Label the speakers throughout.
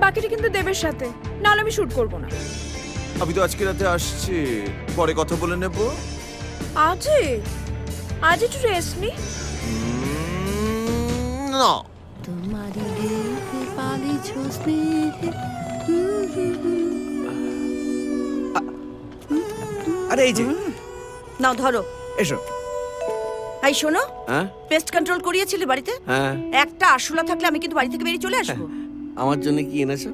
Speaker 1: বাকিটা কিন্তু দেবের সাথে, নাহলে আমি শুট করব না।
Speaker 2: আমি তো আজকে রাতে আসছি, পরে কথা বলে নেব।
Speaker 1: আজ একটু রেস্ট নি।
Speaker 2: না
Speaker 3: তোমারি ঢেউতে পালিছ স্নেহে।
Speaker 4: আরে এই যে
Speaker 3: নাও ধরো।
Speaker 4: এসো।
Speaker 3: এই শোনো,
Speaker 4: হ্যাঁ
Speaker 3: পেস্ট কন্ট্রোল করিয়েছিলে বাড়িতে?
Speaker 4: হ্যাঁ।
Speaker 3: একটা আরশোলা থাকলে আমি কিন্তু বাড়ি থেকে বেরিয়ে চলে আসবো।
Speaker 4: আমার জন্য কি এনেছো?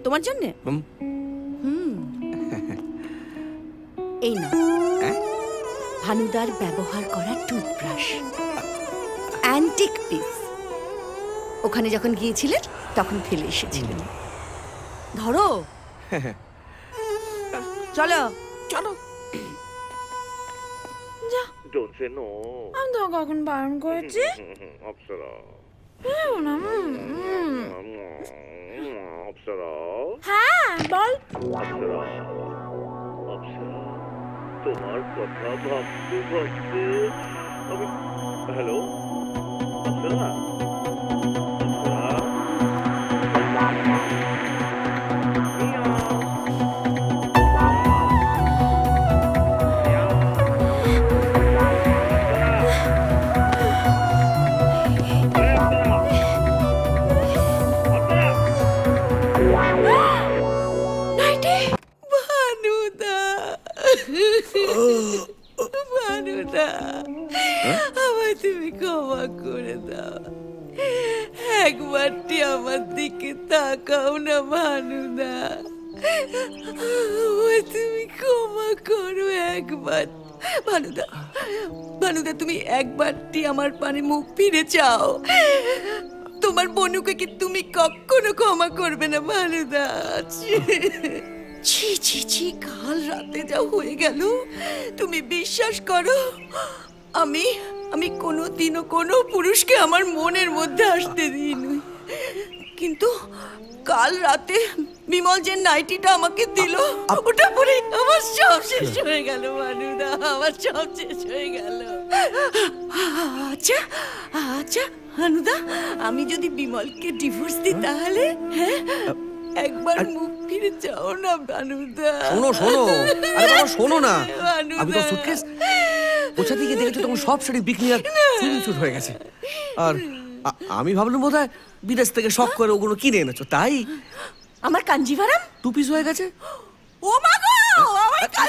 Speaker 3: তোমার জন্য?
Speaker 4: হুম।
Speaker 3: এই না, ভানুদার ব্যবহার করা টুথব্রাশ, অ্যান্টিক পিস। ওখানে যখন গিয়েছিলেন তখন ফেলে এসেছিলেন। ধরো। চলো চলো।
Speaker 1: যা।
Speaker 5: Don't say no.
Speaker 1: আমি তো কখন বারণ করেছি?
Speaker 5: অপ্সরা। অপ্সরা।
Speaker 1: হ্যাঁ বল।
Speaker 5: অপ্সরা। অপ্সরা। তোমার কথা ভাবতে ভাবতে আমি হ্যালো অপ্সরা।
Speaker 3: ভানুদা, আমায় তুমি ক্ষমা করে দাও। একবারটি আমার দিকে তাকাও না ভানুদা, আমায় তুমি ক্ষমা করো একবার। ভানুদা, ভানুদা তুমি একবারটি আমার পানে মুখ ফিরে চাও। তোমার বনুকে কি তুমি কখনো ক্ষমা করবে না ভানুদা? ছি ছি ছি, কাল রাতে যা হয়ে গেল, তুমি বিশ্বাস করো আমি আমি কোনোদিনও কোনো পুরুষকে আমার মনের মধ্যে আসতে দিইনি, কিন্তু কাল রাতে বিমল যে নাইটিটা আমাকে দিল, ওটা পরে আমার সব শেষ হয়ে গেল ভানুদা, আমার সব শেষ হয়ে গেল। আচ্ছা আচ্ছা ভানুদা, আমি যদি বিমলকে ডিভোর্স দিই তাহলে? হ্যাঁ, একবার মুখ ফিরে যাও না ভানুদা।
Speaker 4: শোনো শোনো, আরে বাবা শোনো না। আমি তো সুটকেস কোথা থেকে দেখেছো তখন সব শাড়ি বিক্রি আর সুইমিং হয়ে গেছে। আর আমি ভাবলাম বোধহয় বিদেশ থেকে শখ করে ওগুলো কিনে এনেছো, তাই
Speaker 3: আমার কাঞ্জিভারাম
Speaker 4: 2 পিস হয়ে গেছে।
Speaker 3: ও মা গো,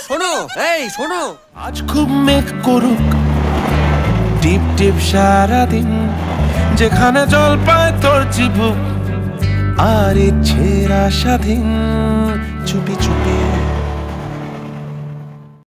Speaker 4: শোনো এই শোনো,
Speaker 6: আজ খুব মেঘ করুক টিপ টিপ সারাদিন, যেখানে জল পায় তোর চিবুক আর ইচ্ছেরা স্বাধীন, চুপি চুপি